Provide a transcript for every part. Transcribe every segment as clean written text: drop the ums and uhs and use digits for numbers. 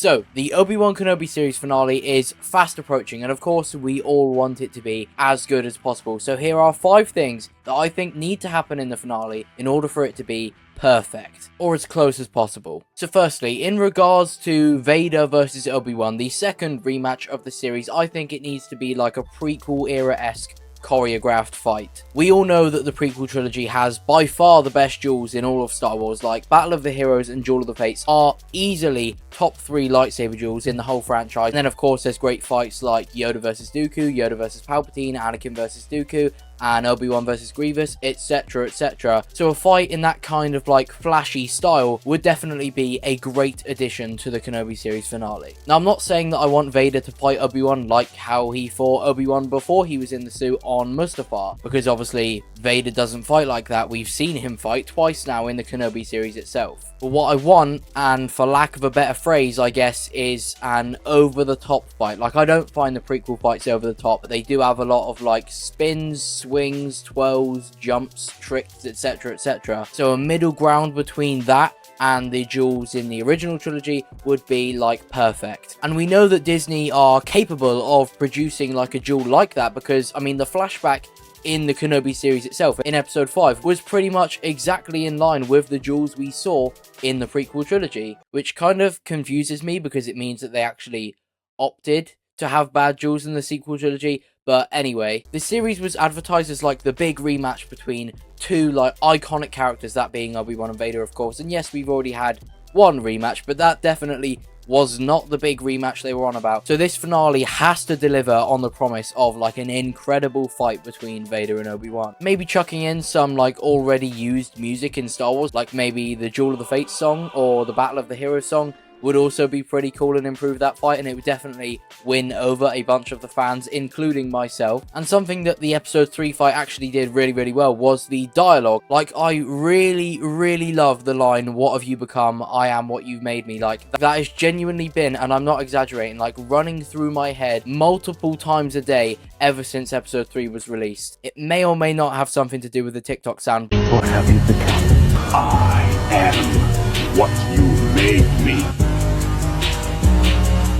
So, the Obi-Wan Kenobi series finale is fast approaching, and of course, we all want it to be as good as possible. So here are 5 things that I think need to happen in the finale in order for it to be perfect, or as close as possible. So firstly, in regards to Vader versus Obi-Wan, the second rematch of the series, I think it needs to be like a prequel era-esque choreographed fight. We all know that the prequel trilogy has by far the best duels in all of Star Wars, like Battle of the Heroes and Duel of the Fates are easily top 3 lightsaber duels in the whole franchise. And then of course there's great fights like Yoda versus Dooku, Yoda versus Palpatine, Anakin versus Dooku, and Obi-Wan versus Grievous, etc, etc. So a fight in that kind of like flashy style would definitely be a great addition to the Kenobi series finale. Now I'm not saying that I want Vader to fight Obi-Wan like how he fought Obi-Wan before he was in the suit on Mustafar, because obviously Vader doesn't fight like that. We've seen him fight twice now in the Kenobi series itself. But what I want, and for lack of a better phrase I guess, is an over-the-top fight. Like, I don't find the prequel fights over the top, but they do have a lot of like spins, swings, twirls, jumps, tricks, etc, etc. So a middle ground between that and the duels in the original trilogy would be like perfect. And we know that Disney are capable of producing like a duel like that, because I mean the flashback in the Kenobi series itself in episode 5 was pretty much exactly in line with the duels we saw in the prequel trilogy, which kind of confuses me because it means that they actually opted to have bad duels in the sequel trilogy. But anyway, the series was advertised as like the big rematch between 2 like iconic characters, that being Obi-Wan and Vader of course. And yes, we've already had one rematch, but that definitely was not the big rematch they were on about. So this finale has to deliver on the promise of like an incredible fight between Vader and Obi-Wan. Maybe chucking in some like already used music in Star Wars, like maybe the Duel of the Fates song or the Battle of the Heroes song, would also be pretty cool and improve that fight, and it would definitely win over a bunch of the fans, including myself. And something that the episode 3 fight actually did really well was the dialogue. Like, I really love the line, "What have you become? I am what you've made me." Like, that has genuinely been, and I'm not exaggerating, like running through my head multiple times a day ever since episode 3 was released. It may or may not have something to do with the TikTok sound. What have you become? I am what you made me.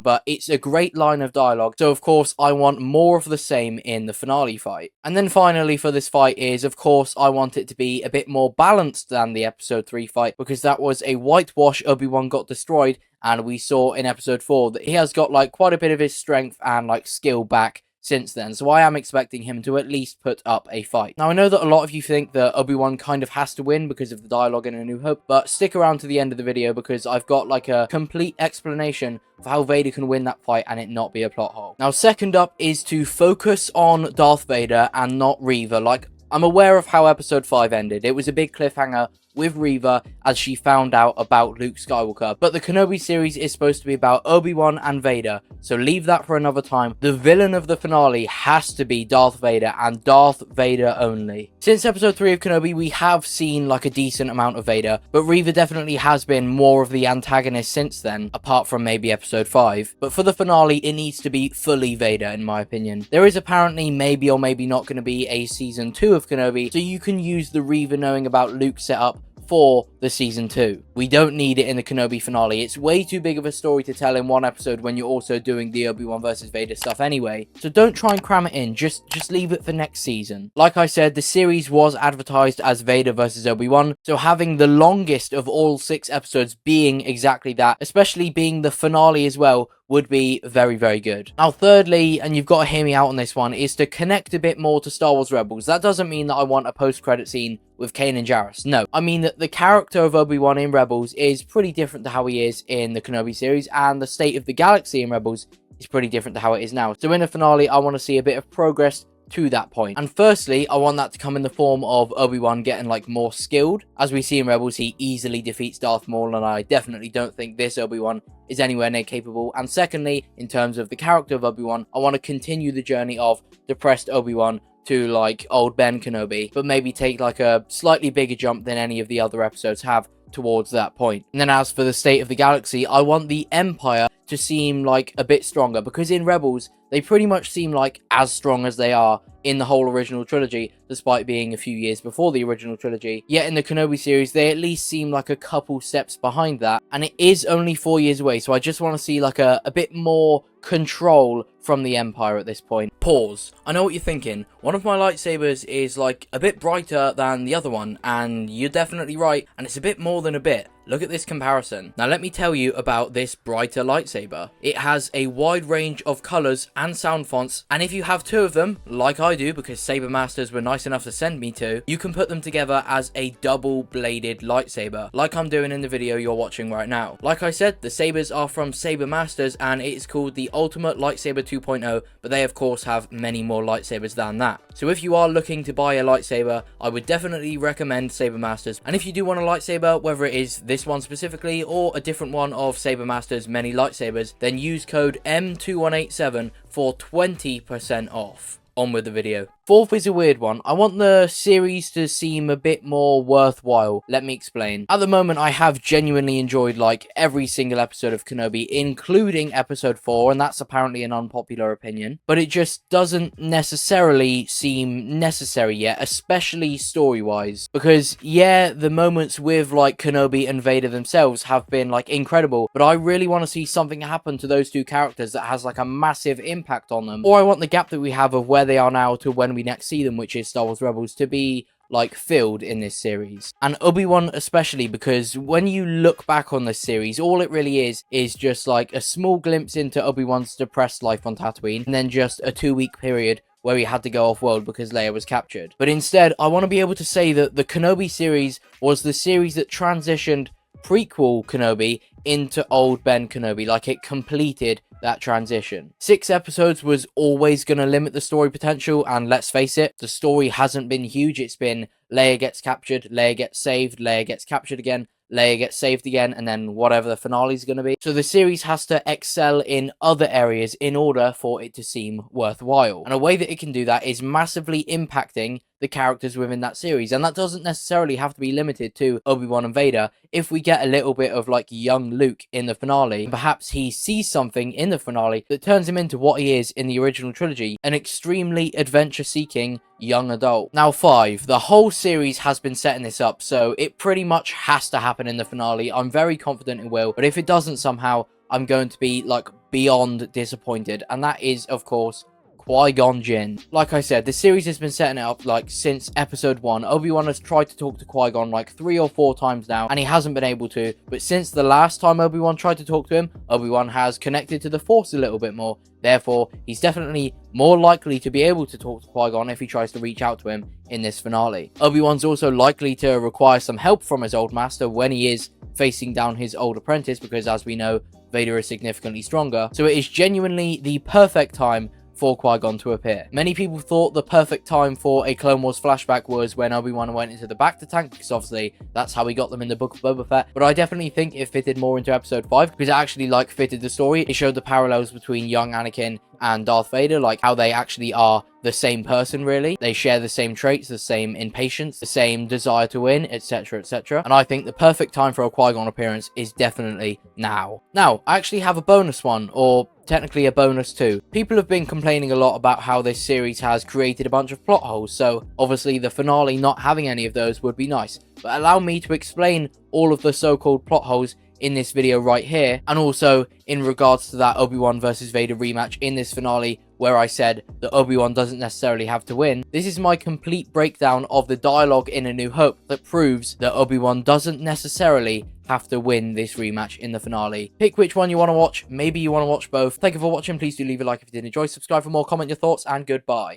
But it's a great line of dialogue, so of course I want more of the same in the finale fight. And then finally for this fight is, of course, I want it to be a bit more balanced than the episode 3 fight, because that was a whitewash. Obi-Wan got destroyed, and we saw in episode 4 that he has got like quite a bit of his strength and like skill back since then, so I am expecting him to at least put up a fight. Now I know that a lot of you think that Obi-Wan kind of has to win because of the dialogue in A New Hope, but stick around to the end of the video because I've got like a complete explanation of how Vader can win that fight and it not be a plot hole. Now second up is to focus on Darth Vader and not Reva. Like, I'm aware of how episode 5 ended. It was a big cliffhanger with Reva as she found out about Luke Skywalker. But the Kenobi series is supposed to be about Obi-Wan and Vader, so leave that for another time. The villain of the finale has to be Darth Vader, and Darth Vader only. Since episode 3 of Kenobi, we have seen like a decent amount of Vader, but Reva definitely has been more of the antagonist since then, apart from maybe episode 5. But for the finale, it needs to be fully Vader, in my opinion. There is apparently maybe or maybe not going to be a season 2 of Kenobi, so you can use the Reva knowing about Luke setup for the season 2. We don't need it in the Kenobi finale. It's way too big of a story to tell in one episode when you're also doing the Obi-Wan versus Vader stuff anyway. So don't try and cram it in, just leave it for next season. Like I said, the series was advertised as Vader versus Obi-Wan, so having the longest of all 6 episodes being exactly that, especially being the finale as well, would be very good. Now thirdly, and you've got to hear me out on this one, is to connect a bit more to Star Wars Rebels. That doesn't mean that I want a post-credit scene with Kanan Jarrus. No, I mean that the character of Obi-Wan in Rebels is pretty different to how he is in the Kenobi series, and the state of the galaxy in Rebels is pretty different to how it is now. So in the finale, I want to see a bit of progress to that point. And firstly, I want that to come in the form of Obi-Wan getting like more skilled. As we see in Rebels, he easily defeats Darth Maul, and I definitely don't think this Obi-Wan is anywhere near capable. And secondly, in terms of the character of Obi-Wan, I want to continue the journey of depressed Obi-Wan to like old Ben Kenobi, but maybe take like a slightly bigger jump than any of the other episodes have towards that point. And then as for the state of the galaxy, I want the Empire to seem like a bit stronger, because in Rebels they pretty much seem like as strong as they are in the whole original trilogy, despite being a few years before the original trilogy. Yet in the Kenobi series, they at least seem like a couple steps behind that, and it is only 4 years away, so I just want to see like a bit more control from the Empire at this point. Pause. I know what you're thinking. One of my lightsabers is like a bit brighter than the other one, and you're definitely right, and it's a bit more than a bit. Look at this comparison. Now let me tell you about this brighter lightsaber. It has a wide range of colours and sound fonts, and if you have two of them, like I do because Saber Masters were nice enough to send me to, you can put them together as a double-bladed lightsaber, like I'm doing in the video you're watching right now. Like I said, the sabers are from Saber Masters, and it is called the Ultimate Lightsaber 2.0, but they of course have many more lightsabers than that. So if you are looking to buy a lightsaber, I would definitely recommend Saber Masters, and if you do want a lightsaber, whether it is this one specifically or a different one of Saber Masters' many lightsabers, then use code M2187 for 20% off. On with the video. Fourth is a weird one. I want the series to seem a bit more worthwhile. Let me explain. At the moment, I have genuinely enjoyed like every single episode of Kenobi, including episode 4, and that's apparently an unpopular opinion. But it just doesn't necessarily seem necessary yet, especially story-wise. Because yeah, the moments with like Kenobi and Vader themselves have been like incredible, but I really want to see something happen to those two characters that has like a massive impact on them. Or I want the gap that we have of where they are now to when we next see them, which is Star Wars Rebels, to be like filled in this series. And Obi-Wan especially, because when you look back on this series, all it really is just like a small glimpse into Obi-Wan's depressed life on Tatooine, and then just a 2-week period where he had to go off-world because Leia was captured. But instead, I want to be able to say that the Kenobi series was the series that transitioned prequel Kenobi into old Ben Kenobi, like it completed that transition. 6 episodes was always going to limit the story potential, and let's face it, the story hasn't been huge. It's been Leia gets captured, Leia gets saved, Leia gets captured again, Leia gets saved again, and then whatever the finale is going to be. So the series has to excel in other areas in order for it to seem worthwhile. And a way that it can do that is massively impacting the characters within that series, and that doesn't necessarily have to be limited to Obi-Wan and Vader. If we get a little bit of like young Luke in the finale, perhaps he sees something in the finale that turns him into what he is in the original trilogy, an extremely adventure-seeking young adult. Now 5, the whole series has been setting this up, so it pretty much has to happen in the finale. I'm very confident it will, but if it doesn't somehow, I'm going to be like beyond disappointed, and that is of course Qui-Gon Jinn. Like I said, the series has been setting it up like since episode 1. Obi-Wan has tried to talk to Qui-Gon like 3 or 4 times now, and he hasn't been able to, but since the last time Obi-Wan tried to talk to him, Obi-Wan has connected to the Force a little bit more. Therefore, he's definitely more likely to be able to talk to Qui-Gon if he tries to reach out to him in this finale. Obi-Wan's also likely to require some help from his old master when he is facing down his old apprentice, because as we know, Vader is significantly stronger. So it is genuinely the perfect time for Qui-Gon to appear. Many people thought the perfect time for a Clone Wars flashback was when Obi-Wan went into the Bacta tank, because obviously that's how we got them in the Book of Boba Fett, but I definitely think it fitted more into episode 5, because it actually like fitted the story. It showed the parallels between young Anakin and Darth Vader, like how they actually are the same person really. They share the same traits, the same impatience, the same desire to win, etc, etc. And I think the perfect time for a Qui-Gon appearance is definitely now. Now, I actually have a bonus one, or technically a bonus 2. People have been complaining a lot about how this series has created a bunch of plot holes, so obviously the finale not having any of those would be nice. But allow me to explain all of the so-called plot holes in this video right here, and also in regards to that Obi-Wan versus Vader rematch in this finale, where I said that Obi-Wan doesn't necessarily have to win. This is my complete breakdown of the dialogue in A New Hope that proves that Obi-Wan doesn't necessarily have to win this rematch in the finale. Pick which one you want to watch. Maybe you want to watch both. Thank you for watching. Please do leave a like if you did enjoy. Subscribe for more, comment your thoughts, and goodbye.